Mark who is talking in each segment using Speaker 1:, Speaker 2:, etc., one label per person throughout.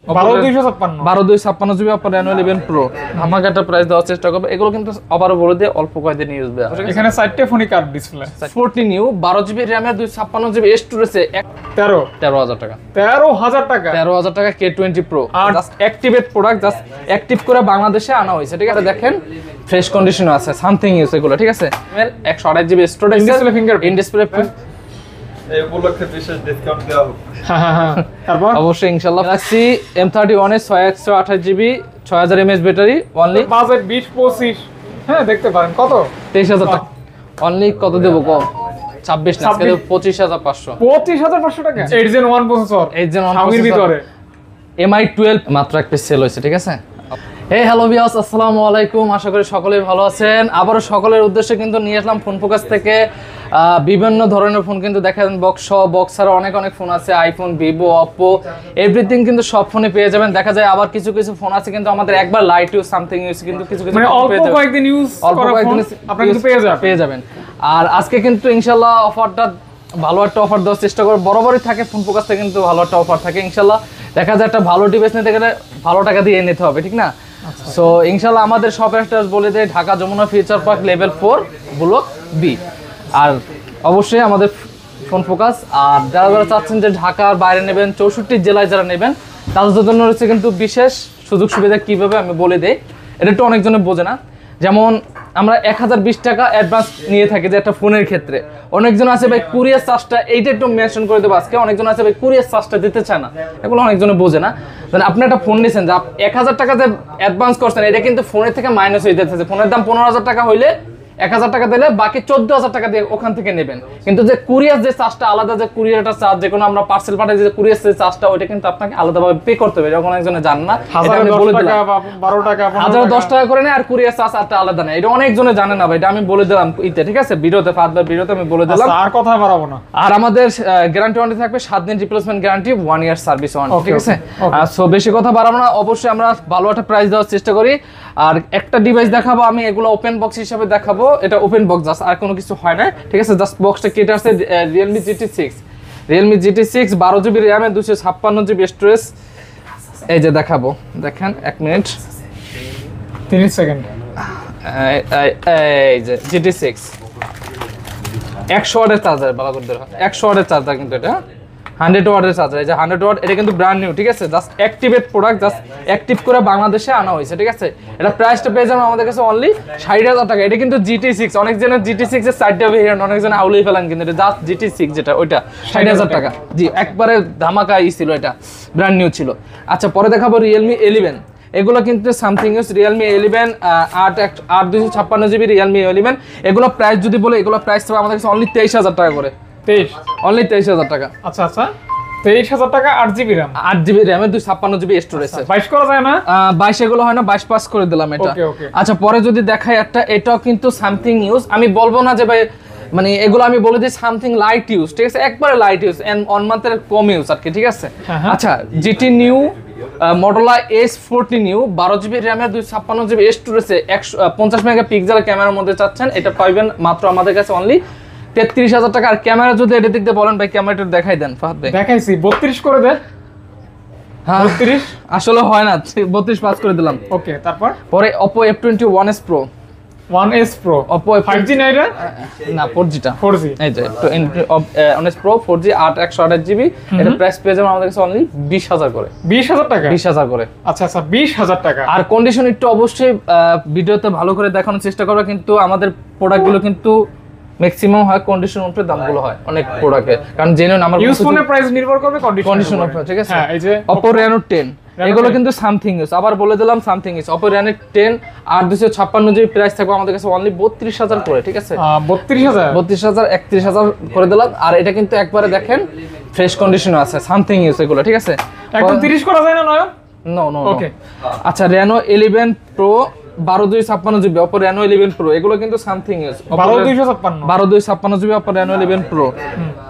Speaker 1: 12256 GB Oppo Reno 11 Pro ধামাকা একটা price দেওয়ার চেষ্টা করব। এগুলো কিন্তু আবারও বলে দিয়ে অল্প কয়েকদিন ইউজ হবে।
Speaker 2: এখানে 4টা ফোনই curve display,
Speaker 1: 14 new 12 GB RAM এর 256 জিবি স্টোরেজে 13000 টাকা। 13000 টাকা K20 Pro just activate product, just active করে বাংলাদেশে আনা হয়েছে, ঠিক আছে। দেখেন ফ্রেশ কন্ডিশন আছে, সামথিং ইউজ এগুলো, ঠিক আছে। 128 GB storage,
Speaker 2: display fingerprint,
Speaker 1: in display
Speaker 3: এই উপলক্ষে বিশেষ ডিসকাউন্ট দেওয়া হবে।
Speaker 2: তারপর
Speaker 1: অবশ্যই ইনশাআল্লাহ Galaxy M31 এর 6128 GB 6000 mAh battery, only
Speaker 2: budget 20-25, হ্যাঁ দেখতে পারেন কত
Speaker 1: 23000 টাকা। অনলি কত দেব কম 26 না, আজকে 25500
Speaker 2: টাকা। 8 Gen 1 প্রসেসর,
Speaker 1: 8 Gen 1
Speaker 2: Xiaomi ভিতরে
Speaker 1: Mi 12 মাত্র একটা সেল হয়েছে, ঠিক আছে। হ্যালো ভিউয়ার্স, আসসালামু আলাইকুম, আশা করি সকলেই ভালো আছেন। আবারও সকলের উদ্দেশ্যে কিন্তু নিয়ে আসলাম ফোন ফোকাস থেকে বিভিন্ন ধরনের ফোন কিন্তু দেখেন, বক্সার অনেক ফোন আছে, আইফোন, ভিভো, অপো, এভরিথিং কিন্তু সব ফোনে পেয়ে যাবেন। দেখা যায় আবার কিছু ফোন আছে কিন্তু আমাদের একবার লাইট ইউজ সামথিং ইউজ কিন্তু কিছু
Speaker 2: মানে অল্প কয়েকদিন ইউজ করা ফোন আপনারা কিন্তু পেয়ে যাবেন।
Speaker 1: আর আজকে কিন্তু ইনশাআল্লাহ অফারটা ভালো একটা অফার দেওয়ার চেষ্টা করব, বরাবরই থাকে ফোন ফোকাস থেকে কিন্তু ভালো একটা অফার থাকে ইনশাআল্লাহ। দেখা যায় একটা ভালো ডিভাইস নিতে গেলে ভালো টাকা দিয়ে নিতে হবে, ঠিক না? সো ইনশাআল্লাহ আমাদের শপ অ্যাড্রেস বলে দেয় Dhaka Jamuna future park level 4 block B. আর অবশ্যই আমাদের ফোন ফোকাস, আর যারা চাচ্ছেন যে ঢাকার বাইরে নেবেন, 64 জেলায় যারা নেবেন তাদের জন্য রয়েছে কিন্তু বিশেষ সুযোগ সুবিধা। কিভাবে আমি বলে দেই, এটা একটু অনেকজনে বোঝে না। যেমন আমরা 1020 টাকা অ্যাডভান্স নিয়ে থাকি যে একটা ফোনের ক্ষেত্রে। অনেকজন আছে ভাই কুরিয়ার চার্জটা, এইটা একটু মেনশন করে দেবো আজকে। অনেকজন আছে ভাই কুরিয়ার চার্জটা দিতে চায় না, এগুলো অনেকজনে বোঝে না। আপনি একটা ফোন নিয়েছেন, যে 1000 টাকা যে অ্যাডভান্স করছেন, এটা কিন্তু ফোনের থেকে মাইনাস হয়ে যেতেছে। ফোনের দাম 15000 টাকা হইলে 1000 টাকা দিলে বাকি 14000 টাকা দিয়ে ওখান থেকে নেবেন। কিন্তু যে কুরিয়ার যে চার্জটা আলাদা, যে কুরিয়ারটা চার্জ, যে কোনো আমরা পার্সেল পাঠাই যে কুরিয়ার যে চার্জটা, ওইটা কিন্তু আপনাকে আলাদাভাবে পে করতে হবে। যখন একজনে জান না, এটা আমি বলে দিলাম
Speaker 2: 12 টাকা
Speaker 1: 1010 টাকা করে নেয়, আর কুরিয়ার চার্জ একটা আলাদা নেয়। এটা অনেকজনে জানে না ভাই, এটা আমি বলে দিলাম ইতে, ঠিক আছে। ভিডিওতে ভিডিওতে আমি বলে দিলাম,
Speaker 2: আর কথা বাড়াবো না।
Speaker 1: আর আমাদের গ্যারান্টি ওয়ারেন্টি থাকবে 7 দিন replacement guarantee, 1 year service warranty, ঠিক আছে। সো বেশি কথা বাড়াবো না, অবশ্যই আমরা ভালো একটা প্রাইস দেওয়ার চেষ্টা করি। আর একটা ডিভাইস দেখাবো আমি, এগুলো ওপেন বক্স হিসেবে দেখাবো। এটা ওপেন বক্স, জাস্ট আর কোনো কিছু হয় না, ঠিক আছে। জাস্ট বক্সটা কেটে আসছে। Realme GT6 12 জিবি RAM এ 256 জিবি স্টোরেজ। এই যে দেখাবো, দেখেন 1 মিনিট
Speaker 2: 30 সেকেন্ড।
Speaker 1: এই যে GT6 100 ওয়াটের চার্জার, ভালো করে দেখো 100 ওয়াটের চার্জার কিন্তু এটা 100 ওয়াটের চার্জার। এই যে 100 ওয়াট, এটা কিন্তু ব্র্যান্ড নিউ, ঠিক আছে। Just activate product, just active করে বাংলাদেশে আনা হয়েছে, ঠিক আছে। এটা প্রাইসটা পেয়ে যাবেন আমাদের কাছে অনলি 60000 টাকা। এটা কিন্তু GT6, অনেকজনের GT6 এর 4টা ভেরিয়েন্ট, অনেকজনে আউলেই ফেলেন, কিন্তু এটা জাস্ট GT6 যেটা, ওইটা 60000 টাকা। জি, একবারে ধামাকা ছিল, এটা ব্র্যান্ড নিউ ছিল। আচ্ছা, পরে দেখাবো Realme 11। এগুলো কিন্তু something use Realme 11 256 GB Realme 11। এগুলো প্রাইস যদি বলে, এগুলো প্রাইস হবে আমাদের কাছে অনলি 23000 টাকা করে।
Speaker 2: 23
Speaker 1: অনলি 23000 টাকা।
Speaker 2: আচ্ছা 23000 টাকা 8 জিবি RAM,
Speaker 1: 8 জিবি RAM এর 256 জিবি স্টোরেজ।
Speaker 2: 22 করা যায় না?
Speaker 1: 22 এগুলো হয় না, 22 পাস করে দিলাম এটা।
Speaker 2: ওকে।
Speaker 1: আচ্ছা, পরে যদি দেখাই একটা, এটাও কিন্তু সামথিং ইউজ। আমি বলবো না যে ভাই, মানে এগুলো আমি বলে দিই সামথিং লাইট ইউজ, ঠিক আছে, একবারে লাইট ইউজ এন্ড 1 মান্থের কম ইউজ আর কি, ঠিক আছে। আচ্ছা, GT new Motorola S40 new 12 GB RAM এর 256 জিবি স্টোরেজে 50 মেগাপিক্সেল ক্যামেরার মধ্যে চাচ্ছেন, এটা পাইবেন মাত্র আমাদের কাছে অনলি 33000 টাকা। আর ক্যামেরা যদি এটা দেখতে বলেন ভাই, ক্যামেরাটা দেখাই দেন ফাহাদ ভাই।
Speaker 2: দেখাইছি 32 করে দে।
Speaker 1: হ্যাঁ
Speaker 2: 32
Speaker 1: আসলে হয় না, 32 পাস করে দিলাম।
Speaker 2: ওকে, তারপর
Speaker 1: পরে Oppo F21s Pro,
Speaker 2: 1S Pro,
Speaker 1: Oppo
Speaker 2: 5G না এটা?
Speaker 1: না 4G টা,
Speaker 2: 4G।
Speaker 1: এই যে 21s Pro 4G 128 জিবি। এটা প্রাইস পেয়ে যাবেন আমাদের কাছে অনলি 20000 করে।
Speaker 2: 20000 টাকা?
Speaker 1: 20000 করে।
Speaker 2: আচ্ছা 20000 টাকা।
Speaker 1: আর কন্ডিশন একটু অবশ্যই ভিডিওতে ভালো করে দেখানোর চেষ্টা করবে, কিন্তু আমাদের প্রোডাক্টগুলো কিন্তু ম্যাক্সিমাম হয় কন্ডিশন উপরে দামগুলো হয় অনেক প্রোডাক্টে, কারণ জেনুইন আমার
Speaker 2: ইউজ ফোনের প্রাইস নির্ভর করবে
Speaker 1: কন্ডিশন উপরে, ঠিক আছে।
Speaker 2: হ্যাঁ, এই যে
Speaker 1: Oppo Reno 10 এগুলো কিন্তু সামথিং ইউজ, আবার বলে দিলাম সামথিং ইউজ। Oppo Reno 10 আর 256 জিবি প্রাইস থাকবে আমাদের কাছে অনলি 32000 করে, ঠিক আছে। 32000 31000 করে দিলাম। আর এটা কিন্তু একবারে দেখেন ফ্রেশ কন্ডিশনে আছে, সামথিং ইউজ এগুলো, ঠিক আছে।
Speaker 2: একদম 30 করা যায় না নয়?
Speaker 1: নো।
Speaker 2: ওকে।
Speaker 1: আচ্ছা, Reno 11 Pro 12256 GB Oppo Reno 11 Pro, এগুলো কিন্তু something use 12256 GB Oppo Reno 11 Pro,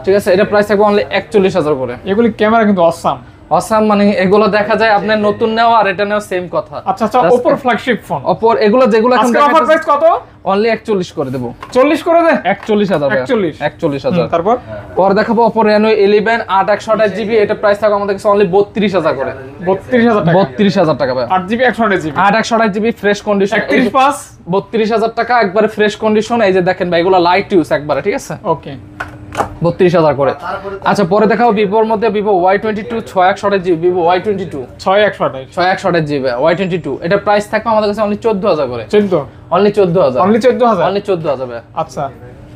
Speaker 1: ঠিক আছে। এটা প্রাইস থাকবে অনলি 41000 করে।
Speaker 2: এগুলি ক্যামেরা কিন্তু অসাম
Speaker 1: অসাম মানে এগুলো দেখা যায় আপনার নতুন নেওয়া আর এটা নেওয়া সেম কথা।
Speaker 2: আচ্ছা Oppo ফ্ল্যাগশিপ ফোন।
Speaker 1: Oppo এগুলো যেগুলো এখন
Speaker 2: আজকে অফার প্রাইস কত?
Speaker 1: অনলি 41 করে দেব।
Speaker 2: 40 করে দে?
Speaker 1: 41000 41000।
Speaker 2: তারপর
Speaker 1: পরে দেখাবো Oppo Reno 11 8128GB, এটা প্রাইস থাকবে আমাদের কাছে অনলি 32000 করে।
Speaker 2: 32000 টাকা?
Speaker 1: 32000 টাকা ভাই।
Speaker 2: 8GB 128GB
Speaker 1: 8128GB fresh condition
Speaker 2: 31
Speaker 1: 32000 টাকা একবারে ফ্রেশ কন্ডিশন। এই যে দেখেন ভাই এগুলো লাইট ইউজ একবারে, ঠিক আছে?
Speaker 2: ওকে
Speaker 1: 32000 করে। আচ্ছা পরে দেখাবো Vivoর মধ্যে Vivo Y22 6128GB, Vivo Y22 6128GB Y22, এটা প্রাইস থাকবে আমাদের কাছে অনলি 14000 করে।
Speaker 2: 14
Speaker 1: অনলি 14000
Speaker 2: অনলি 14000
Speaker 1: অনলি 14000 ভাই।
Speaker 2: আচ্ছা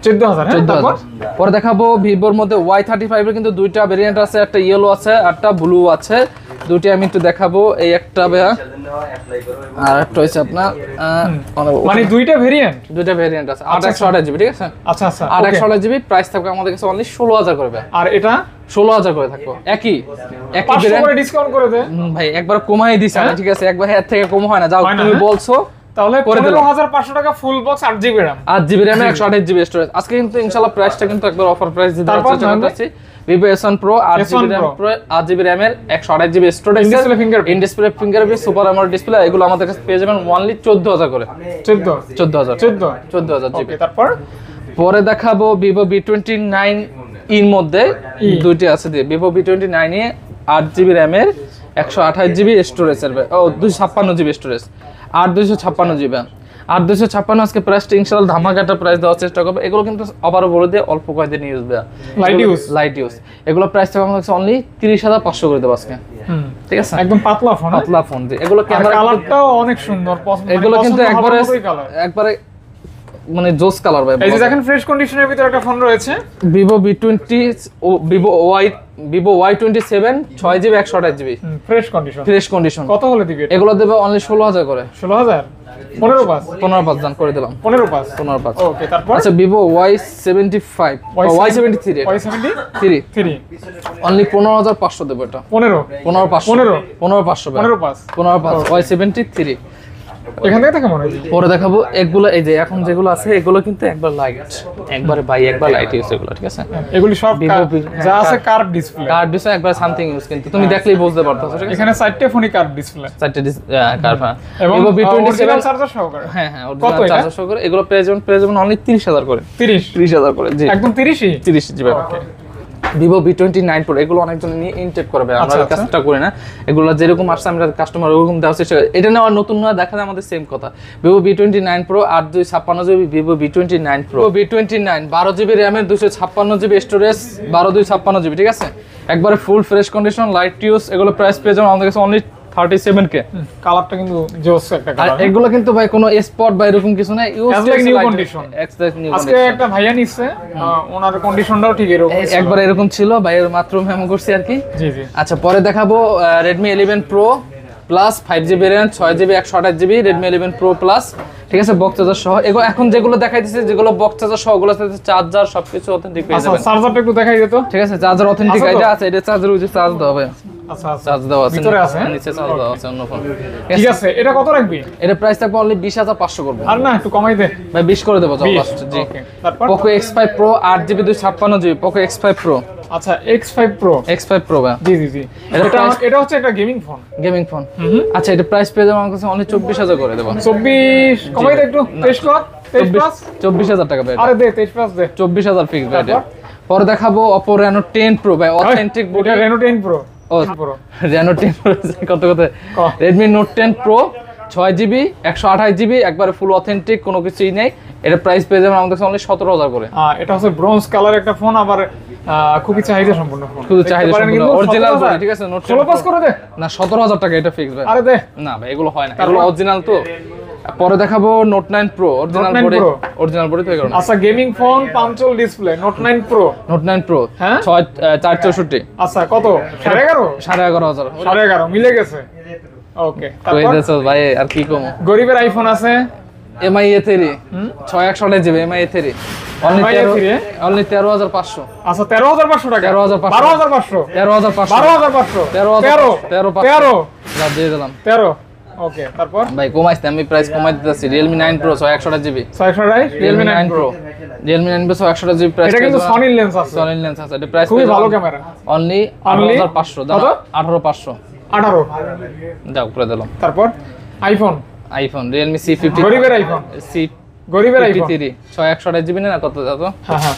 Speaker 2: 14000 হ্যাঁ। তারপর
Speaker 1: পরে দেখাবো Vivoর মধ্যে Y35 এর কিন্তু দুইটা ভেরিয়েন্ট আছে, একটা ইয়েলো আছে একটা ব্লু আছে। দুইটা আমি একটু দেখাবো, এই একটা ভাই আর একটা হচ্ছে আপনার
Speaker 2: মানে দুইটা ভেরিয়েন্ট
Speaker 1: আছে 8128GB, ঠিক আছে?
Speaker 2: আচ্ছা
Speaker 1: 8128GB প্রাইস থাকবে আমাদের কাছে অনলি 16000 করে ভাই।
Speaker 2: আর এটা
Speaker 1: 16000 করে থাকবো। একই
Speaker 2: 500
Speaker 1: ভেরিয়েন্ট
Speaker 2: করে ডিসকাউন্ট করে দে
Speaker 1: ভাই, একবার কমাই দিছি আমি, ঠিক আছে? একবার এর থেকে কম হয় না। যাও তুমি বলছো
Speaker 2: তাহলে 15500 টাকা full box 8GB RAM
Speaker 1: 8GB RAM 128GB storage. আজকে কিন্তু ইনশাআল্লাহ প্রাইসটা কিন্তু একবার অফার প্রাইস দিতে যাচ্ছি। Vivo S1 Pro 8GB RAM Pro 8GB RAM এর 128GB storage, in display fingerprint super AMOLED display, এগুলো আমাদের কাছে পেয়ে যাবেন অনলি 14000 করে। 14000 জিবি।
Speaker 2: তারপর
Speaker 1: পরে দেখাবো Vivo V29 এর মধ্যে দুইটি আছে দিয়ে Vivo V29 এ 8GB RAM এর 128GB স্টোরেজ এর 256GB স্টোরেজ 8256GB 8256 আজকে প্রাইসটা ইনশাআল্লাহ ধামাকাটা প্রাইস দেওয়ার চেষ্টা করবে। এগুলো কিন্তু আবারও বলে দিয়ে অল্প কয়েকদিন ইউজ দেয়া লাইট ইউজ এগুলো প্রাইস থাকবে আমাদের কাছে অনলি 30500 করে দেব আজকে। ঠিক আছে
Speaker 2: একদম পাতলা ফোন এগুলো ক্যামেরা কালারটাও অনেক সুন্দর।
Speaker 1: এগুলো কিন্তু একবারে মানে জোস কালার ভাই।
Speaker 2: এই যে দেখেন ফ্রেশ কন্ডিশনের ভিতরে একটা ফোন রয়েছে
Speaker 1: Vivo V20 ও Vivo Y27 6GB 128GB fresh condition কত হলে দিবে? এগুলো দেবে অনলি 16000 করে।
Speaker 2: 16000 15
Speaker 1: দান করে দিলাম। 15
Speaker 2: ওকে তারপর
Speaker 1: আচ্ছা Vivo Y73 অনলি 15500 দেব। এটা 15500 Y73
Speaker 2: এখান থেকে কেমন হয়?
Speaker 1: পরে দেখাবো এগুলো, এই যে এখন যেগুলো আছে এগুলো কিন্তু একবার লাইট একবার লাইট ইউজ এগুলো, ঠিক আছে?
Speaker 2: এগুলি সব যা আছে কার্ভ ডিসপ্লে
Speaker 1: একবার সামথিং ইউজ, কিন্তু তুমি দেখলেই বুঝতে পারতেছো।
Speaker 2: এখানে 4টে ফোনই কার্ভ ডিসপ্লে
Speaker 1: 4টে কার্ভ।
Speaker 2: এবং অরিজিনাল চার্জার সহকারে।
Speaker 1: হ্যাঁ অরিজিনাল চার্জার সহকারে এগুলো পেয়ে যাবেন অনলি 30000 করে। 30000 করে জি,
Speaker 2: একদম 30
Speaker 1: জিবি। Vivo V29 Pro এগুলো অনেকজন নিয়ে ইনটেক করবে, আমরা কাজটা করি না। এগুলো যেরকম আসছে আমরা কাস্টমার ওরকম দেওয়ার চেষ্টা করি। এটা নেওয়া নতুন না দেখা যায় আমাদের সেম কথা। Vivo V29 Pro 8256GB Vivo V29 Pro V29 12GB RAM এর 256GB স্টোরেজ 12256GB, ঠিক আছে? একবারে full fresh condition light use. এগুলো প্রাইস পেয়ে যাবেন আমাদের কাছে অনলি 37k।
Speaker 2: কালারটা কিন্তু জোস একটা কালার।
Speaker 1: আর এগুলো কিন্তু ভাই কোনো স্পট বা এরকম কিছু না, ইউজ
Speaker 2: নিউ কন্ডিশন। আজকে একটা ভাইয়া নিছে, ওনার কন্ডিশনটাও ঠিক এরকম
Speaker 1: একবার এরকম ছিল, ভাইয়ের মাত্র মেমো করছি আর কি।
Speaker 2: জি
Speaker 1: আচ্ছা পরে দেখাবো Redmi 11 Pro Plus 5GB RAM 6GB 128GB Redmi 11 Pro Plus, ঠিক আছে? বক্স চার্জার সহ। এগুলো এখন যেগুলো দেখাইতেছে যেগুলো বক্স চার্জার সহ, ওগুলোর সাথে চার্জার সবকিছু অথেন্টিক পেয়ে যাবেন।
Speaker 2: চার্জারটা একটু দেখাই দিত,
Speaker 1: ঠিক আছে? চার্জার অথেন্টিক আইডিয়া আছে, এটা চার্জার উইথ চার্জ দাও ভাই।
Speaker 2: আচ্ছা
Speaker 1: চার্জ দাও আছে
Speaker 2: ভিতরে আছে,
Speaker 1: নিচে চার্জ দাও আছে অন্য ফোন।
Speaker 2: ঠিক আছে এটা কত রাখবি?
Speaker 1: এটা প্রাইস থাকবে অনলি 20500 করব।
Speaker 2: আর না একটু কমাই দে
Speaker 1: ভাই, 20 করে দেব যাও লাস্ট। জি
Speaker 2: তারপর
Speaker 1: Poco X5 Pro 8GB 256GB Poco X5 Pro।
Speaker 2: আচ্ছা X5 Pro
Speaker 1: ভাই।
Speaker 2: জি এটা হচ্ছে একটা গেমিং ফোন।
Speaker 1: আচ্ছা এটা প্রাইস পেয়ে যাবেন আমার কাছে অনলি 24000 করে দেব।
Speaker 2: 24 কমাই দে একটু, 23 কর, 23
Speaker 1: 24000 টাকা ভাই।
Speaker 2: আরে দে 23 দে,
Speaker 1: 24000 ফিক্স ভাই। পরে দেখাবো Oppo Reno 10 Pro ভাই, authentic body.
Speaker 2: Reno 10 Pro
Speaker 1: Reno 10 Pro কত Redmi Note 10 Pro 6GB 128GB একবারে ফুল অথেন্টিক, কোনো কিছুই নেই। এটা প্রাইস পেয়ে যাবেন আমাদের কাছে অনলি 17000 করে।
Speaker 2: এটা হচ্ছে ব্রোঞ্জ কালার একটা ফোন, আবার খুবই চাহিদা সম্পন্ন ফোন।
Speaker 1: শুধু চাহিদা সম্পন্ন অরিজিনাল বডি, ঠিক আছে? Note
Speaker 2: 16 পাস করে দে
Speaker 1: না, 17000 টাকা এটা ফিক্স ভাই।
Speaker 2: আরে দে
Speaker 1: না ভাই, এগুলো হয় না, এগুলো অরিজিনাল তো। পরে দেখাবো Note 9 Pro অরিজিনাল বডি থেকে।
Speaker 2: আচ্ছা gaming phone পাঞ্চল display Note 9 Pro হ্যাঁ
Speaker 1: 464।
Speaker 2: আচ্ছা কত?
Speaker 1: 11500
Speaker 2: 11.5 মিলে গেছে। ওকে
Speaker 1: কই দেছো ভাই, আর কি কম?
Speaker 2: গরিবের আইফোন আছে
Speaker 1: MI A3 6128GB MI A3 only 13500।
Speaker 2: আচ্ছা 13500 টাকা। 12500
Speaker 1: 13500
Speaker 2: 12500
Speaker 1: 13 যা দিয়ে দিলাম।
Speaker 2: 13 ওকে তারপর
Speaker 1: ভাই কমাইছি আমি, প্রাইস কমাই দিতেছি। Realme 9 Pro 128GB,
Speaker 2: 628
Speaker 1: Realme 9 Pro, Realme 9 Pro 128GB price.
Speaker 2: এটা কিন্তু সনি লেন্স আছে,
Speaker 1: সনি লেন্স আছে, এটা প্রাইস
Speaker 2: খুবই ভালো ক্যামেরা।
Speaker 1: অনলি 18500 দাও, 18500
Speaker 2: 18
Speaker 1: দাও করে দিলাম।
Speaker 2: তারপর
Speaker 1: আইফোন Realme C50,
Speaker 2: গরিবের আইফোন, গরিবের আইফোন
Speaker 1: 53 128GB না কত দাও?
Speaker 2: হ্যাঁ হ্যাঁ,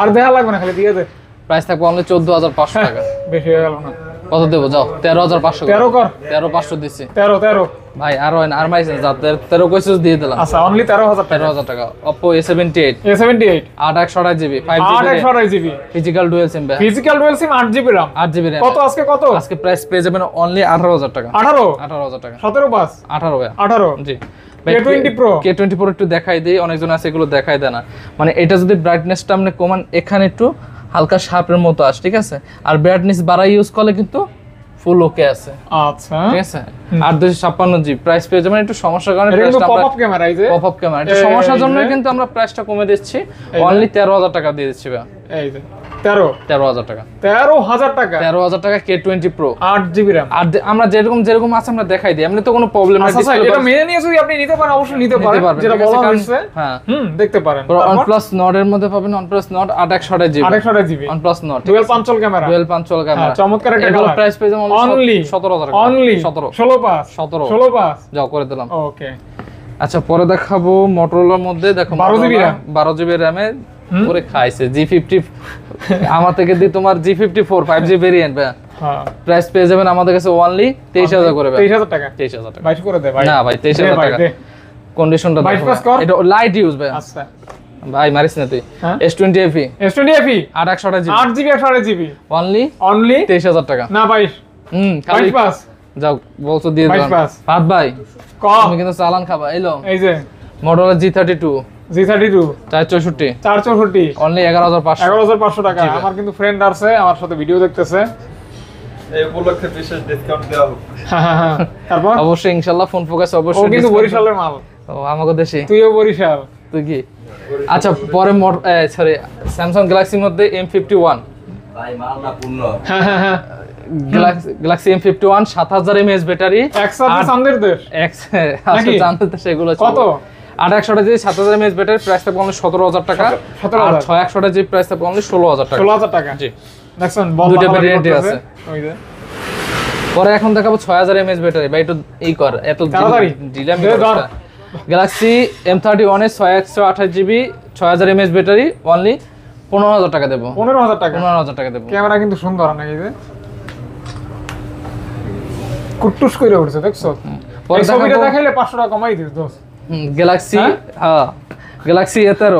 Speaker 2: আর দেখা লাগবে না, খালি দিয়ে দে।
Speaker 1: প্রাইস থাকবে অনলি 14500 টাকা।
Speaker 2: বেশি হয়ে গেল না?
Speaker 1: কত দেবো যাও? 13500।
Speaker 2: 13 কর,
Speaker 1: 13500 দিছি
Speaker 2: 13
Speaker 1: ভাই। আর হয় না, আর মাইছে যা 13 কইছিস দিয়ে দিলাম।
Speaker 2: আচ্ছা অনলি 13000 টাকা।
Speaker 1: 13000 টাকা। Oppo A78
Speaker 2: A78
Speaker 1: 828GB 5GB
Speaker 2: 828GB
Speaker 1: physical dual SIM.
Speaker 2: Physical dual SIM 8GB RAM।
Speaker 1: 8GB RAM।
Speaker 2: কত আজকে কত?
Speaker 1: আজকে প্রাইস পেয়ে যাবেন অনলি 18000 টাকা।
Speaker 2: 18000
Speaker 1: টাকা।
Speaker 2: 17 পাস
Speaker 1: 18 ভাই।
Speaker 2: 18
Speaker 1: জি।
Speaker 2: K20 Pro
Speaker 1: K20 Pro একটু দেখাই দেই, অনেকজন আছে এগুলো দেখাই দেয় না। মানে এটা যদি ব্রাইটনেসটা আপনি কমান, এখানে একটু হালকা শার্পের মতো আসে, ঠিক আছে? আর ব্রাইটনেস বাড়াই ইউজ করলে কিন্তু ফুল ওকে আছে,
Speaker 2: আচ্ছা
Speaker 1: ঠিক আছে? আর 256GB প্রাইস পেয়ে যাবেন। একটু সমস্যার কারণে
Speaker 2: এটা কিন্তু
Speaker 1: প্রাইসটা
Speaker 2: পপআপ ক্যামেরা, এই যে
Speaker 1: পপআপ ক্যামেরা, এটা সমস্যার জন্য কিন্তু আমরা প্রাইসটা কমে দিচ্ছি, অনলি 13000 টাকা দিয়ে দিচ্ছি ভাই।
Speaker 2: এই যে 13000
Speaker 1: টাকা।
Speaker 2: 13000 টাকা,
Speaker 1: 13000 টাকা K20 Pro
Speaker 2: 8GB RAM।
Speaker 1: আর আমরা যেরকম আছে আমরা দেখাই দিই, এমনি তো কোনো প্রবলেম নাই।
Speaker 2: আচ্ছা এটা মেনে নিয়ে যদি আপনি নিতে পারেন অবশ্যই নিতে পারেন, যেটা বলা হয়েছে।
Speaker 1: হ্যাঁ
Speaker 2: দেখতে পারেন।
Speaker 1: OnePlus Nord এর মধ্যে পাবেন OnePlus Nord 828GB
Speaker 2: 828GB
Speaker 1: OnePlus Nord
Speaker 2: dual পাঞ্চল camera,
Speaker 1: dual পাঞ্চল camera,
Speaker 2: চমৎকার একটা
Speaker 1: এগুলো
Speaker 2: কালার।
Speaker 1: প্রাইস পেয়ে যাবেন
Speaker 2: অনলি
Speaker 1: 17000 টাকা।
Speaker 2: অনলি 16 পাস
Speaker 1: 17
Speaker 2: পাস
Speaker 1: যাও করে দিলাম।
Speaker 2: ওকে
Speaker 1: আচ্ছা পরে দেখাবো Motorola মধ্যে, দেখো
Speaker 2: 12GB RAM
Speaker 1: 12GB RAM এ করে খাইছে G50 আমার থেকে দি তোমার G54 5G ভেরিয়েন্ট ভাই।
Speaker 2: হ্যাঁ
Speaker 1: প্রাইস পেয়ে যাবেন আমাদের কাছে অনলি 23000 করে ভাই।
Speaker 2: 23000 টাকা
Speaker 1: 23000 টাকা
Speaker 2: 22 করে দে ভাই।
Speaker 1: না ভাই 23000 টাকা। কন্ডিশনটা
Speaker 2: 22 পাস কর।
Speaker 1: এটা লাইট ইউজ ভাই।
Speaker 2: আচ্ছা
Speaker 1: ভাই মারিস না তুই। S20 FE
Speaker 2: S20 FE
Speaker 1: 828GB
Speaker 2: 8GB 128GB
Speaker 1: only 23000 টাকা।
Speaker 2: না 22
Speaker 1: খালি
Speaker 2: 22 পাস
Speaker 1: যাও বলছো দিয়ে
Speaker 2: 22
Speaker 1: দিলাম।
Speaker 2: পাস।
Speaker 1: ফাত ভাই
Speaker 2: কম
Speaker 1: তুমি কিন্তু চালান খাবা। এলো
Speaker 2: এই যে
Speaker 1: Motorola G32
Speaker 2: G32
Speaker 1: 464
Speaker 2: 464
Speaker 1: অনলি 11500
Speaker 2: 11500 টাকা। আমার কিন্তু ফ্রেন্ড আছে, আমার সাথে ভিডিও দেখতেছে,
Speaker 3: এই উপলক্ষে বিশেষ ডিসকাউন্ট দেওয়া হোক।
Speaker 2: হ্যাঁ তারপর
Speaker 1: অবশ্যই ইনশাআল্লাহ ফোন ফোকাস
Speaker 2: ও
Speaker 1: অবশ্যই
Speaker 2: কিন্তু
Speaker 1: discount
Speaker 2: বরিশালের মাল,
Speaker 1: ও আমাগো দেশে।
Speaker 2: তুইও বরিশাল।
Speaker 1: তুই কি? আচ্ছা পরে সরি Samsung Galaxy মধ্যে M51
Speaker 4: ভাই মালটা পূর্ণ।
Speaker 2: হ্যাঁ
Speaker 1: Galaxy M51 7000 mAh ব্যাটারি,
Speaker 2: একসাথে চাঁদের দেশ
Speaker 1: আচ্ছা জানতে তো সেগুলো ছিল।
Speaker 2: কত?
Speaker 1: 8/128GB 7000 mAh ব্যাটারি, প্রাইস থাকবে অনলি 17000 টাকা।
Speaker 2: 17,000
Speaker 1: আর 6/128GB প্রাইস থাকবে অনলি 16000 টাকা।
Speaker 2: 16000 টাকা
Speaker 1: জি
Speaker 2: দেখছেন,
Speaker 1: দুইটা ভেরিয়েন্টই আছে।
Speaker 2: ওই যে
Speaker 1: পরে এখন দেখাবো 6000 mAh ব্যাটারি। ভাই একটু এই কর, এত
Speaker 2: তাড়াতাড়ি
Speaker 1: ডিলাম
Speaker 2: দে ধর।
Speaker 1: Galaxy M31 এর 128GB 6000 mAh ব্যাটারি অনলি 15000 টাকা দেবো।
Speaker 2: 15000 টাকা
Speaker 1: 15000 টাকা দেবো।
Speaker 2: ক্যামেরা কিন্তু সুন্দর নাকি, যে কুট্টুস কইরা উঠছে দেখছো।
Speaker 1: পরে
Speaker 2: এই ছবিটা
Speaker 1: দেখাবো
Speaker 2: দেখাইলে 500 টাকা কমাই দিস দোস্ত।
Speaker 1: Galaxy Galaxy A13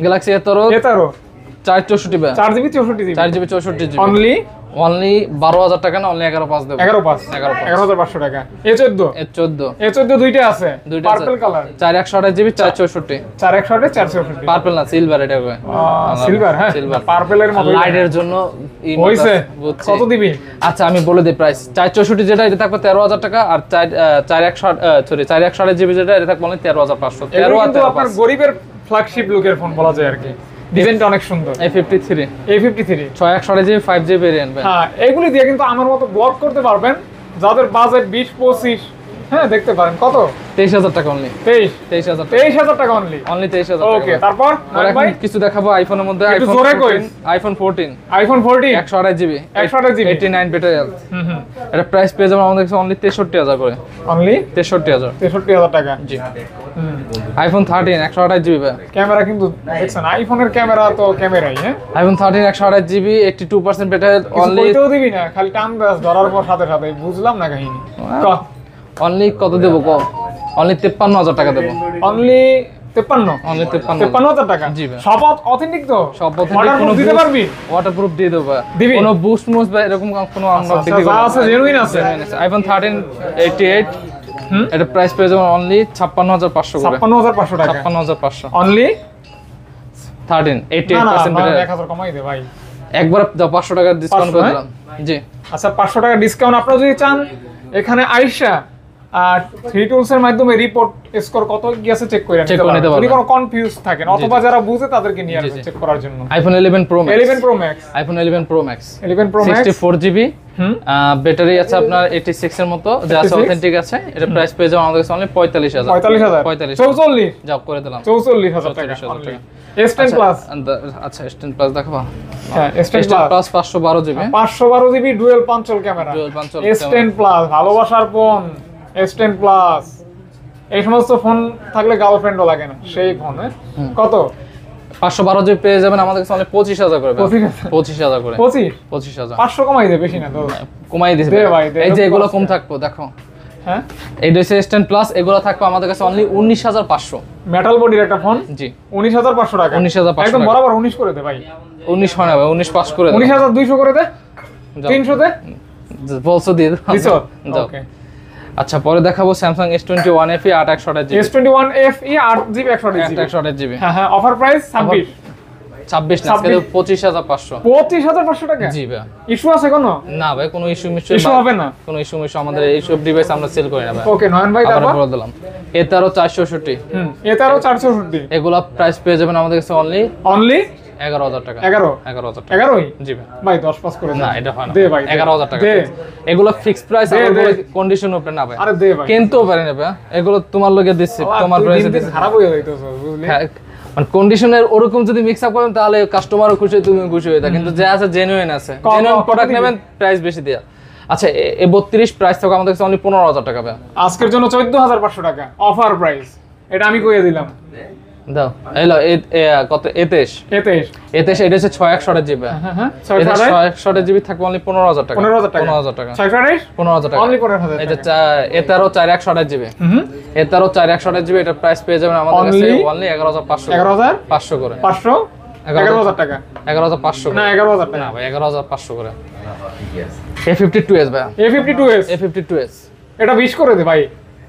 Speaker 1: Galaxy A13
Speaker 2: এটারও
Speaker 1: 464
Speaker 2: 4GB 64GB
Speaker 1: 4GB 64GB
Speaker 2: only
Speaker 1: only 12000 টাকা না, অনলি 11,500 দেবো।
Speaker 2: 11,500 11500 টাকা। A14
Speaker 1: A14
Speaker 2: দুইটা আছে,
Speaker 1: দুইটা
Speaker 2: পার্পল কালার
Speaker 1: 4/128GB 464
Speaker 2: 461 464
Speaker 1: পার্পল না সিলভার, এটা হবে
Speaker 2: সিলভার। হ্যাঁ
Speaker 1: সিলভার
Speaker 2: পার্পলের মতো
Speaker 1: লাইটের জন্য
Speaker 2: হইছে।
Speaker 1: বুঝছি।
Speaker 2: কত দিবি?
Speaker 1: আচ্ছা আমি বলে দিই প্রাইস। 464 যেটা এটা থাকবে 13000 টাকা, আর 4/128GB যেটা এটা থাকবে অনলি 13500। 13
Speaker 2: এগুলো
Speaker 1: আর
Speaker 2: কিন্তু আপনার
Speaker 1: 13,500
Speaker 2: গরিবের ফ্ল্যাগশিপ লুকের ফোন বলা যায় আর কি। ডিজাইনটা অনেক সুন্দর।
Speaker 1: A53
Speaker 2: A53
Speaker 1: 6/128GB 5G variant ভাই।
Speaker 2: হ্যাঁ এগুলি দিয়ে কিন্তু আমার মতো ব্লগ করতে পারবেন, যাদের বাজেট 20-25। হ্যাঁ দেখতে পারেন কত
Speaker 1: 23000 টাকা অনলি। 23000 টাকা
Speaker 2: 23000 টাকা অনলি।
Speaker 1: অনলি 23000 টাকা।
Speaker 2: ওকে তারপর
Speaker 1: আর এখন
Speaker 2: ভাই
Speaker 1: কিছু দেখাবো আইফোনের মধ্যে।
Speaker 2: একটু
Speaker 1: আইফোন
Speaker 2: জোরে কই।
Speaker 1: 14 iPhone 14
Speaker 2: iPhone 14
Speaker 1: 128GB
Speaker 2: 128GB
Speaker 1: 89 battery health. এটা প্রাইস পেয়ে যাবেন আমাদের কাছে অনলি 63000 করে।
Speaker 2: অনলি
Speaker 1: 63000
Speaker 2: 63000 টাকা।
Speaker 1: জি। আইফোন 13 128GB ভাই।
Speaker 2: ক্যামেরা কিন্তু দেখছেন, আইফোনের ক্যামেরা তো ক্যামেরাই। হ্যাঁ
Speaker 1: iPhone 13 128GB 82% battery health only.
Speaker 2: কইতেও দিবি না, খালি টান দাস ধরার পর সাথে সাথে বুঝলাম না কাহিনী।
Speaker 1: অনলি কত দেবো কো? অনলি 53000 টাকা দেবো।
Speaker 2: অনলি 53
Speaker 1: অনলি
Speaker 2: 53000 টাকা।
Speaker 1: জি ভাই।
Speaker 2: সব অথেন্টিক তো?
Speaker 1: সব
Speaker 2: Waterproof দিতে পারবি?
Speaker 1: ওয়াটারপ্রুফ দিয়ে দেবো ভাই।
Speaker 2: দিবি?
Speaker 1: কোনো বুস্ট মুস্ট বা এরকম কোনো আমরা
Speaker 2: আচ্ছা,
Speaker 1: দিতে
Speaker 2: যা আছে জেনুইন আছে।
Speaker 1: আইফোন 13 88 এটা প্রাইস পেয়ে যাবেন অনলি 56500 করে।
Speaker 2: 56500 টাকা
Speaker 1: 56500
Speaker 2: অনলি।
Speaker 1: 13
Speaker 2: না
Speaker 1: 88% ব্যাটারি
Speaker 2: 1000 কমাই দে ভাই।
Speaker 1: একবার দাও 500 টাকা ডিসকাউন্ট করে
Speaker 2: 500,
Speaker 1: দিলাম। জি
Speaker 2: আচ্ছা 500 টাকা ডিসকাউন্ট আপনারা যদি চান, এখানে আইসা আর 3 টুলস এর মাধ্যমে রিপোর্ট স্কোর কত গিয়েছে চেক করে
Speaker 1: Check করে নিতে
Speaker 2: যদি
Speaker 1: পারবেন।
Speaker 2: কোনো কনফিউজ থাকেন অথবা যারা বুঝে তাদেরকে নিয়ে আসবেন চেক করার জন্য।
Speaker 1: IPhone 11 pro max
Speaker 2: 11 pro max
Speaker 1: iPhone 11 pro max
Speaker 2: 11 pro max
Speaker 1: 64 GB
Speaker 2: হুম
Speaker 1: ব্যাটারি আছে আপনার 86 এর মতো যা আছে
Speaker 2: 86
Speaker 1: অথেন্টিক আছে। এটা প্রাইস পেয়ে যাবে আমাদের কাছে অনলি 45000
Speaker 2: 45000
Speaker 1: 45
Speaker 2: 44
Speaker 1: জব করে দিলাম
Speaker 2: 44000 টাকা
Speaker 1: 44,000 টাকা।
Speaker 2: S10 প্লাস
Speaker 1: আচ্ছা S10 প্লাস দেখাবো।
Speaker 2: হ্যাঁ S10
Speaker 1: S10
Speaker 2: plus
Speaker 1: plus 512 GB
Speaker 2: 512 GB dual পাঞ্চল camera
Speaker 1: Dual পাঞ্চল
Speaker 2: S10 plus ভালোবাসার ফোন S10 প্লাস এই সমস্ত ফোন থাকলে গার্লফ্রেন্ডও লাগে না সেই ফোন কত
Speaker 1: 512 জিবি পেয়ে যাবেন আমাদের কাছে অনলি 25000 করে
Speaker 2: 25,000
Speaker 1: 25000 করে
Speaker 2: 25000
Speaker 1: 25000
Speaker 2: কমাই দে বেশি না তো
Speaker 1: কমাই দিছি
Speaker 2: দে ভাই, দে,
Speaker 1: এই যে
Speaker 2: এরকম
Speaker 1: এগুলো
Speaker 2: আছে।
Speaker 1: কম থাকবো দেখো
Speaker 2: হ্যাঁ
Speaker 1: এই হচ্ছে S10 প্লাস এগুলো থাকবে আমাদের কাছে অনলি 19500
Speaker 2: মেটাল বডির একটা ফোন
Speaker 1: জি
Speaker 2: 19500 টাকা
Speaker 1: 19,500
Speaker 2: একদম
Speaker 1: টাকা।
Speaker 2: বরাবর 19 করে দে ভাই
Speaker 1: 19 হয় না ভাই 19 পাস করে দাও
Speaker 2: 19200 করে দে
Speaker 1: যাও।
Speaker 2: 300 দে
Speaker 1: বলছো দিয়ে দাও
Speaker 2: দিছো
Speaker 1: যাও।
Speaker 2: ওকে
Speaker 1: আচ্ছা পরে দেখাবো Samsung S21 FE 8 GB
Speaker 2: S21 FE 8GB 128GB
Speaker 1: 8 GB
Speaker 2: হ্যাঁ হ্যাঁ অফার প্রাইস 26
Speaker 1: 26 না আজকে 25500
Speaker 2: 25500 টাকা
Speaker 1: জি ভাই
Speaker 2: ইস্যু আছে কোনো
Speaker 1: না ভাই কোনো ইস্যু
Speaker 2: ইস্যু হবে না
Speaker 1: কোনো ইস্যু আমাদের এইসব ডিভাইস আমরা সেল করি না ভাই
Speaker 2: ওকে নয়ন ভাই
Speaker 1: আবার
Speaker 2: তারপর
Speaker 1: বলে দিলাম A13 460
Speaker 2: এটারও 460
Speaker 1: এগুলা প্রাইস পেয়ে যাবেন আমাদের কাছে অনলি
Speaker 2: অনলি
Speaker 1: 11000 টাকা
Speaker 2: 11
Speaker 1: টাকা
Speaker 2: 11ই
Speaker 1: জি ভাই
Speaker 2: ভাই 10 পাস করে
Speaker 1: না এটা হয় না
Speaker 2: দে ভাই
Speaker 1: 11000 টাকা
Speaker 2: দে
Speaker 1: এগুলো ফিক্সড প্রাইস
Speaker 2: দে,
Speaker 1: আর
Speaker 2: দে।
Speaker 1: কন্ডিশন উপরে না ভাই
Speaker 2: আরে দে ভাই
Speaker 1: কিনতেও পারেন না ভাই এগুলো তোমার লগে দিচ্ছি তোমার
Speaker 2: দুই
Speaker 1: প্রাইসে
Speaker 2: দিন
Speaker 1: দিচ্ছি
Speaker 2: খারাপ হয়ে যাইতেছে বুঝলি
Speaker 1: হ্যাঁ, মানে কন্ডিশনের ওরকম যদি মিক্স আপ করেন তাহলে কাস্টমারও খুশি হয় তুমিও খুশি হয়ে থাকো কিন্তু যে আছে জেনুইন আছে
Speaker 2: কম
Speaker 1: জেনুইন
Speaker 2: কম
Speaker 1: প্রোডাক্ট
Speaker 2: দিবি।
Speaker 1: নেবেন প্রাইস বেশি দেয়া আচ্ছা এ 32 প্রাইস থাকবে আমাদের কাছে অনলি 15000 টাকা ভাই
Speaker 2: আজকের জন্য 14500 টাকা অফার প্রাইস এটা আমি কইয়ে দিলাম
Speaker 1: দাও এলো কত 23
Speaker 2: এতে
Speaker 1: এটা হচ্ছে 6128 জিবি
Speaker 2: হ্যাঁ হ্যাঁ
Speaker 1: এটা 6128 জিবি থাকবে অনলি 15000 টাকা
Speaker 2: 15000 টাকা
Speaker 1: 15000 টাকা
Speaker 2: 628
Speaker 1: 15000 টাকা
Speaker 2: অনলি 15000
Speaker 1: এটা এটারও 4128 জিবি এটারও 4128 জিবি এটা প্রাইস পেয়ে যাবেন আমাদের কাছে
Speaker 2: Only
Speaker 1: অনলি 11500
Speaker 2: 11500
Speaker 1: করে
Speaker 2: 500 11000 টাকা
Speaker 1: 11500
Speaker 2: না 11000 টাকা
Speaker 1: না ভাই 11500 করে A52s ভাই
Speaker 2: A52s
Speaker 1: A52s
Speaker 2: এটা 20 করে দে ভাই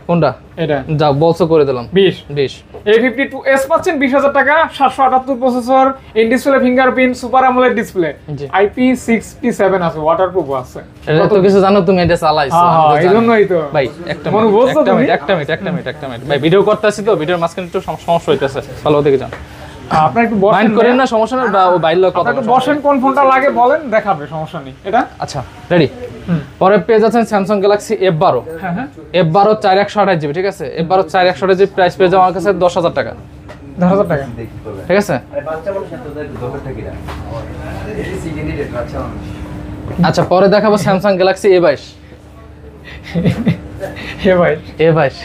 Speaker 1: কোনটা
Speaker 2: এটা
Speaker 1: যাও বলছো করে দিলাম
Speaker 2: 20 A52s পাচ্ছেন 20000 টাকা 778 processor in display fingerprint super AMOLED display
Speaker 1: G.
Speaker 2: IP67 আছে ওয়াটারপ্রুফ আছে
Speaker 1: এটা তো কিছু জানো তুমি এটা চালাইছো
Speaker 2: হ্যাঁ
Speaker 1: আমি তো
Speaker 2: হ্যাঁ
Speaker 1: জানি।
Speaker 2: এইজন্যই তো
Speaker 1: ভাই একটা
Speaker 2: মনু,
Speaker 1: মিনিট
Speaker 2: বুঝছো তুমি?
Speaker 1: একটা মিনিট ভাই ভিডিও করতেছি তো ভিডিওর মাঝখানে একটু সমস্যা হইতেছে ভালো দিকে যান
Speaker 2: আপনার একটু বসেন
Speaker 1: মাইন্ড করেন না সমস্যা না বা ও বাইরে কথা
Speaker 2: আপনার একটু
Speaker 1: বলুন।
Speaker 2: বসেন কোন ফোনটা লাগে বলেন দেখাবে সমস্যা নেই এটা
Speaker 1: আচ্ছা রেডি পরে পেয়ে যাচ্ছেন স্যামসাং গ্যালাক্সি F12
Speaker 2: হ্যাঁ হ্যাঁ
Speaker 1: F12 4128 জিবি ঠিক আছে F12 4128 জিবি প্রাইস পেয়ে যাবে আমার কাছে 10000 টাকা
Speaker 2: 10000 টাকা
Speaker 3: দেখি করবে
Speaker 1: ঠিক আছে
Speaker 4: আরে বাচ্চা মানুষ এত দরকার থাকে না এই সিগন্যাল দিতে বাচ্চা মানুষ
Speaker 1: আচ্ছা পরে দেখাবো স্যামসাং গ্যালাক্সি A22
Speaker 2: হে ভাই
Speaker 1: A22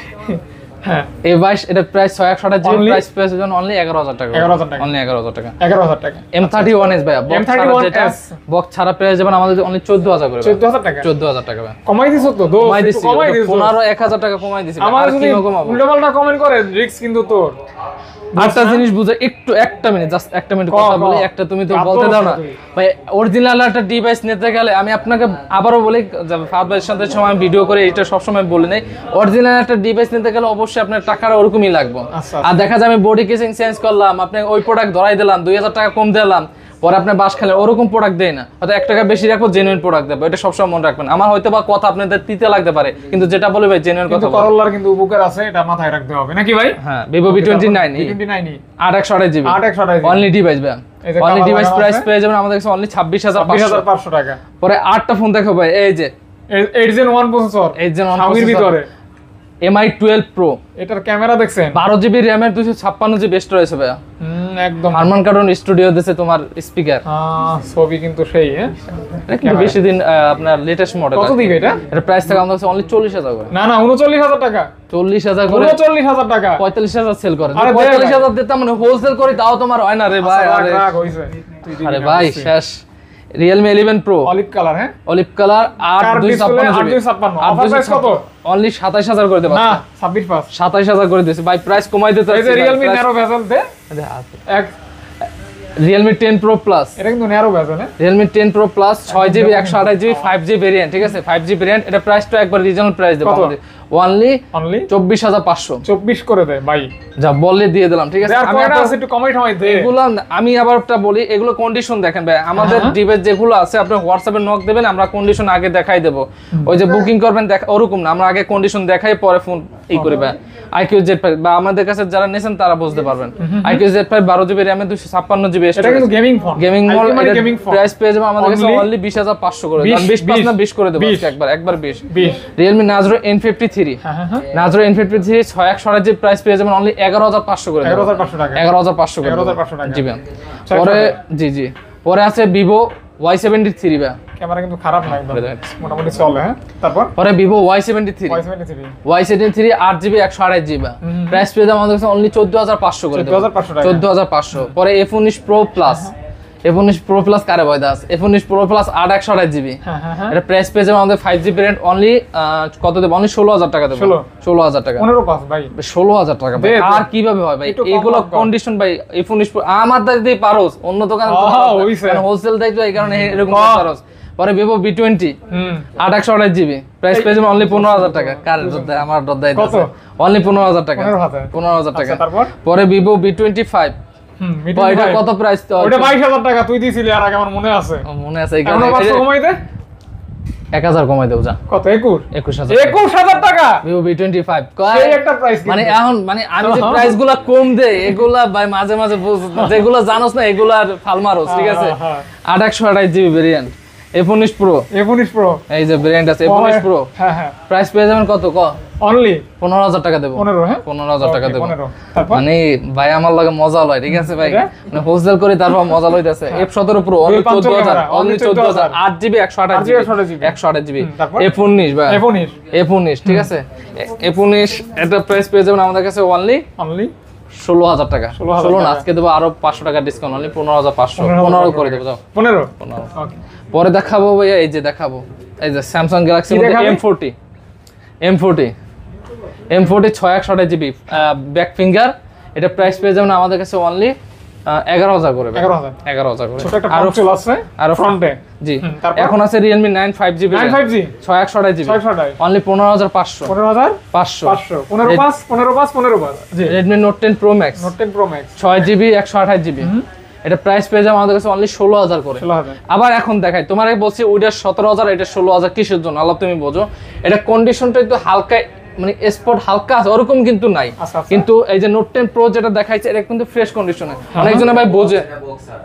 Speaker 2: হ্যাঁ
Speaker 1: A22 এটা প্রাইস 6128 জিবি
Speaker 2: Only-
Speaker 1: প্রাইস পেয়ে যাবেন অনলি 11000 টাকা
Speaker 2: 11,000 টাকা।
Speaker 1: অনলি 11000 টাকা
Speaker 2: 11000 টাকা
Speaker 1: M31s ভাইয়া বক্স ছাড়া
Speaker 2: M31s
Speaker 1: যেটা বক্স ছাড়া পেয়ে যাবেন আমাদের অনলি 14000 করে
Speaker 2: 14000 টাকা
Speaker 1: 14000 টাকা ভাই
Speaker 2: কমাই দিছো তো দোস্ত
Speaker 1: কমাই
Speaker 2: একটু
Speaker 1: দিছি
Speaker 2: কমাই দিছো
Speaker 1: 1000 টাকা কমাই দিছি
Speaker 2: আমার
Speaker 1: আর
Speaker 2: যদি
Speaker 1: কি কমাবো
Speaker 2: উল্টোপাল্টা কমেন্ট করে রিস্ক কিন্তু তোর
Speaker 1: একটা জিনিস বুঝে একটু একটা মিনিট জাস্ট একটা মিনিট
Speaker 2: ক,
Speaker 1: কথা
Speaker 2: ক।
Speaker 1: বলি একটা তুমি তো
Speaker 2: কাঁদো
Speaker 1: বলতে দাও না
Speaker 2: তুই।
Speaker 1: ভাই অরিজিনাল একটা ডিভাইস নিতে গেলে আমি আপনাকে আবারও বলি ফাদ ভাইয়ের সাথে সময় ভিডিও করে এটা সবসময় বলি নাই অরিজিনাল একটা ডিভাইস নিতে গেলে অবশ্যই আপনার টাকার ওরকমই লাগবে
Speaker 2: আচ্ছা,
Speaker 1: আর দেখা যায় আমি বডি কেসিং চেঞ্জ করলাম আপনি ওই প্রোডাক্ট ধরাই দিলাম 2000 টাকা কম দিলাম পরে আপনি বাস খেলেন ওরকম প্রোডাক্ট দেয় না হয়তো 1 টাকা বেশি রাখবো জেনুইন প্রোডাক্ট দেবো এটা সবসময় মনে রাখবেন আমার হয়তো বা কথা আপনাদের তিতে লাগতে পারে কিন্তু যেটা বলে ভাই জেনুইন
Speaker 2: কিন্তু
Speaker 1: কথা বলে।
Speaker 2: করল্লার কিন্তু উপকার আছে এটা মাথায় রাখতে হবে নাকি ভাই
Speaker 1: হ্যাঁ Vivo V29
Speaker 2: V29
Speaker 1: 828 GB
Speaker 2: 828
Speaker 1: only device ভাই
Speaker 2: এই যে
Speaker 1: অনলি
Speaker 2: colour
Speaker 1: ডিভাইস
Speaker 2: লাগানো
Speaker 1: প্রাইস
Speaker 2: আছে।
Speaker 1: পেয়ে যাবেন আমাদের কাছে অনলি 26500
Speaker 2: 26500 টাকা
Speaker 1: পরে আটটা ফোন দেখো ভাই এই যে
Speaker 2: 8 Gen 1 প্রসেসর
Speaker 1: 8 Gen 1
Speaker 2: Xiaomi-র
Speaker 1: processor।
Speaker 2: ভিতরে
Speaker 1: MI 12 Pro
Speaker 2: এটার ক্যামেরা দেখছেন
Speaker 1: 12 জিবি র্যামের 256 জিবি বেস্ট রয়েছে ভাই
Speaker 2: একদম
Speaker 1: হারমান কার্টন স্টুডিও দিয়েছে তোমার স্পিকার
Speaker 2: ছবি কিন্তু সেই হ্যাঁ
Speaker 1: এটা কিন্তু বেশি দিন আপনার লেটেস্ট মডেল
Speaker 2: কত দিবে এটা
Speaker 1: এটা প্রাইস থাকে আমাদের কাছে অনলি 40000 করে
Speaker 2: না না 39000 টাকা
Speaker 1: 40000 করে
Speaker 2: 39000 টাকা
Speaker 1: 45000 সেল করে
Speaker 2: আরে দে ভাই।
Speaker 1: 45000 দিতে মানে হোলসেল করি তাও তোমার হয় না রে ভাই
Speaker 2: আচ্ছা,
Speaker 1: আরে
Speaker 2: রাগ হইছে তুই দিবি
Speaker 1: আরে
Speaker 2: না,
Speaker 1: ভাই
Speaker 2: বুঝছি।
Speaker 1: শেষ Realme 11 Pro
Speaker 2: অলিভ কালার হ্যাঁ
Speaker 1: olive colour
Speaker 2: Curved display,
Speaker 1: 8256
Speaker 2: 8256 Offer price কত?
Speaker 1: অনলি 27000 করে দেব
Speaker 2: না 26 পাস
Speaker 1: 27000 করে দিয়েছি ভাই প্রাইস কমাই দিতে
Speaker 2: এই যে Realme Nano Bezel দে এক
Speaker 1: Realme 10 Pro Plus,
Speaker 2: এটা কিন্তু ন্যারো ভেজেল হ্যাঁ
Speaker 1: Realme 10 Pro Plus 6GB 128GB 5G variant, ঠিক আছে? 5G ভেরিয়েন্ট, এটা প্রাইসটা একবার রিজনেবল প্রাইস দেব
Speaker 2: কত?
Speaker 1: আমাদের অনলি
Speaker 2: অনলি
Speaker 1: 24500।
Speaker 2: 24 করে দেয় ভাই।
Speaker 1: যা বললে দিয়ে দিলাম, ঠিক আছে?
Speaker 2: আর
Speaker 1: আমি
Speaker 2: কয়টা
Speaker 1: আপনার-
Speaker 2: আছে একটু কমাই ঠমাই দে।
Speaker 1: এগুলো আমি আবারটা বলি, এগুলো কন্ডিশন দেখেন ভাই, আমাদের ডিভাইস যেগুলো আছে আপনি হোয়াটসঅ্যাপে নক দেবেন, আমরা কন্ডিশন আগে দেখাই দেব। ওই যে বুকিং করবেন ওরকম না, আমরা আগে কন্ডিশন দেখাই পরে ফোন করি ভাই। IQ Z5 বা আমাদের কাছে যারা নেছেন তারা বুঝতে পারবেন। IQ Z5 12GB RAM 256GB
Speaker 2: এটা কিন্তু গেমিং ফোন,
Speaker 1: গেমিং মল,
Speaker 2: মানে গেমিং ফোন।
Speaker 1: প্রাইস পেয়ে যাবে আমাদের কাছে
Speaker 2: Only
Speaker 1: অনলি 20500 করে।
Speaker 2: 20,
Speaker 1: 20 পাস না 20 করে দেব
Speaker 2: 20
Speaker 1: আজকে একবার 20।
Speaker 2: 20
Speaker 1: Realme Narzo N53,
Speaker 2: হ্যাঁ হ্যাঁ হ্যাঁ
Speaker 1: Narzo N53 628GB প্রাইস পেয়ে যাবেন অনলি 11500 করে দেব।
Speaker 2: 11500 টাকা
Speaker 1: 11500 করে দেব।
Speaker 2: 11500 টাকা।
Speaker 1: জি ভাই।
Speaker 2: 600
Speaker 1: পরে
Speaker 2: টাকা।
Speaker 1: জি পরে আছে Vivo Y73 ভাই।
Speaker 2: ক্যামেরা কিন্তু খারাপ না একদম,
Speaker 1: Brilliant.
Speaker 2: মোটামুটি চলে হ্যাঁ। তারপর
Speaker 1: পরে Vivo Y73,
Speaker 2: Y73
Speaker 1: Y73 8GB 128GB price পেয়ে যাবে আমাদের কাছে অনলি 14500 করে দেব।
Speaker 2: 14500 টাকা।
Speaker 1: 14500। পরে F19 Pro Plus, F19 Pro Plus কারে ভয় Das, F19 Pro Plus 8 128GB,
Speaker 2: হ্যাঁ হ্যাঁ হ্যাঁ
Speaker 1: এটা প্রাইস পেয়ে যাবে আমাদের 5G ভেরিয়েন্ট অনলি কত দেব? অনলি 16000 টাকা দেব। 16000 টাকা।
Speaker 2: 15 পাস ভাই।
Speaker 1: 16000 টাকা ভাই।
Speaker 2: দে, দে।
Speaker 1: আর কিভাবে হয় ভাই?
Speaker 2: একটু কম
Speaker 1: এগুলো
Speaker 2: কম কম।
Speaker 1: কন্ডিশন ভাই F19 Pro আমার দাদি দিয়ে পারোস, অন্য দোকানে
Speaker 2: হইছে।
Speaker 1: হোলসেল দাই তো এই কারণে এরকম
Speaker 2: কম।
Speaker 1: পারোস। পরে Vivo V20
Speaker 2: হুম
Speaker 1: 8 128GB প্রাইস পেয়ে যাবে অনলি 15000 টাকা। কার দদ্দাই? আমার দদ্দাই
Speaker 2: কত?
Speaker 1: আছে অনলি 15000 টাকা।
Speaker 2: 15000
Speaker 1: 15000 টাকা।
Speaker 2: আচ্ছা, তারপর?
Speaker 1: পরে Vivo V25
Speaker 2: হুম
Speaker 1: ভাই, এটা কত প্রাইস? তো
Speaker 2: ওটা 22000 টাকা তুই দিছিলি আর আগে আমার মনে আছে।
Speaker 1: মনে আছে এই
Speaker 2: এখনো
Speaker 1: কারণে
Speaker 2: 500 কমাই দে।
Speaker 1: 1000 কমাই দেও যা।
Speaker 2: কত 21
Speaker 1: 21000
Speaker 2: 21000 টাকা
Speaker 1: Vivo V25
Speaker 2: সেই একটা প্রাইস
Speaker 1: মানে এখন মানে আমি যে প্রাইস গুলা কম দেই এগুলা ভাই মাঝে মাঝে যেগুলো জানোস না এগুলার ফালমারোস, ঠিক আছে?
Speaker 2: হ্যাঁ,
Speaker 1: 8 128GB variant F19 Pro,
Speaker 2: A19 Pro
Speaker 1: এই যে ভেরিয়েন্ট আছে F19 Pro,
Speaker 2: হ্যাঁ হ্যাঁ
Speaker 1: প্রাইস পেয়ে যাবেন কত?
Speaker 2: অনলি
Speaker 1: 15000 টাকা দেব।
Speaker 2: 15 হ্যাঁ
Speaker 1: 15000 টাকা
Speaker 2: Okay,
Speaker 1: দেব।
Speaker 2: 15 তারপর
Speaker 1: মানে ভাই আমার লাগে মজা লয়, ঠিক আছে ভাই?
Speaker 2: এটা?
Speaker 1: মানে হোলসেল করে তারপর মজা লইতাছে। F17 Pro অনলি
Speaker 2: 500
Speaker 1: 14000,
Speaker 2: টাকা,
Speaker 1: only
Speaker 2: only
Speaker 1: 14000
Speaker 2: 14,000
Speaker 1: 8GB 128GB 128GB।
Speaker 2: তারপর?
Speaker 1: F19 ভাই,
Speaker 2: A19
Speaker 1: F19 ঠিক আছে? F19 এটা প্রাইস পেয়ে যাবেন আমাদের কাছে অনলি
Speaker 2: অনলি
Speaker 1: 16000 টাকা।
Speaker 2: 16,000
Speaker 1: 16 না,
Speaker 2: টাকা।
Speaker 1: আজকে দেবো আরো 500 টাকা ডিসকাউন্ট, অনলি 15500। 15 করে দেবো যাও।
Speaker 2: 15
Speaker 1: 15।
Speaker 2: ওকে
Speaker 1: পরে দেখাবো ভাইয়া, এই যে দেখাবো এই যে স্যামসাং গ্যালাক্সি
Speaker 2: কি দেখাবি?
Speaker 1: M40 6 128GB ব্যাক ফিঙ্গার, এটা প্রাইস পেয়ে যাবেন আমাদের কাছে অনলি 11000 করে ভাই।
Speaker 2: 11000
Speaker 1: 11000 করে।
Speaker 2: ছোট একটা
Speaker 1: আরো
Speaker 2: ফোন চলে আসছে
Speaker 1: আরো
Speaker 2: ফ্রন্টে
Speaker 1: জি।
Speaker 2: তারপর?
Speaker 1: এখন আছে Realme 9 5GB
Speaker 2: 9 5G
Speaker 1: 6 128GB
Speaker 2: 628
Speaker 1: only 15500।
Speaker 2: 15000
Speaker 1: 500
Speaker 2: 500 15 pass 15 pass 15 pass জি
Speaker 1: Redmi Note 10 Pro Max
Speaker 2: Note 10 Pro Max
Speaker 1: 6GB 128GB, এটা প্রাইস পেয়ে যাবে আমাদের কাছে অনলি 16000 করে।
Speaker 2: 16000
Speaker 1: আবার এখন দেখাই তোমারে বলছি ওইটা 17000 এটা 16000 কিসের জন্য আল্লাহ তুমি বোঝো। এটা কন্ডিশনটা একটু হালকা মানে স্পট হালকা আছে ওরকম কিন্তু নাই,
Speaker 2: আচ্ছা, আচ্ছা।
Speaker 1: কিন্তু এই যে নোট 10 প্রো যেটা দেখাইছে এটা কিন্তু ফ্রেশ কন্ডিশনে, অনেকজনে ভাই বোঝে,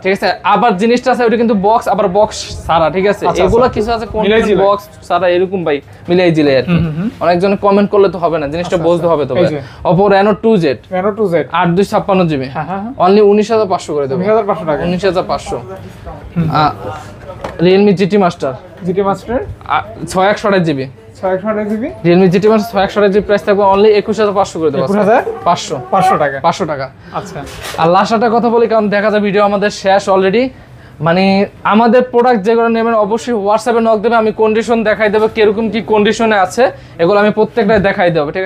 Speaker 1: ঠিক আছে? আবার জিনিসটা আছে ওটা কিন্তু বক্স, আবার বক্স সারা, ঠিক আছে?
Speaker 2: আচ্ছা,
Speaker 1: এগুলা
Speaker 2: আচ্ছা।
Speaker 1: কিছু আছে
Speaker 2: মিলাই
Speaker 1: কোন
Speaker 2: জিলাই।
Speaker 1: বক্স সারা এরকম ভাই মিলাই জিলে আর কি। অনেকজনে কমেন্ট করলে তো হবে না, জিনিসটা বুঝতে হবে তো
Speaker 2: এই
Speaker 1: ভাই।
Speaker 2: যে।
Speaker 1: Oppo Reno 2Z
Speaker 2: Reno 2Z
Speaker 1: 8 256GB
Speaker 2: হ্যাঁ হ্যাঁ
Speaker 1: অনলি 19500 করে দেবো।
Speaker 2: 19500 টাকা
Speaker 1: 19500। Realme GT Master
Speaker 2: GT Master
Speaker 1: 6 128GB
Speaker 2: 628GB
Speaker 1: Realme GT Master 6 128GB price থাকবে অনলি 21500 করে দেবো।
Speaker 2: 21500 500 টাকা
Speaker 1: 500 টাকা।
Speaker 2: আচ্ছা
Speaker 1: আর লাস্ট একটা কথা বলি, কারণ দেখা যায় ভিডিও আমাদের শেষ অলরেডি। মানে আমাদের প্রোডাক্ট যেগুলো নেবেন অবশ্যই হোয়াটসঅ্যাপে নক দেবে, আমি কন্ডিশন দেখাই দেবো কিরকম কি কন্ডিশনে আছে, এগুলো আমি প্রত্যেকটাই দেখাই দেবো, ঠিক আছে?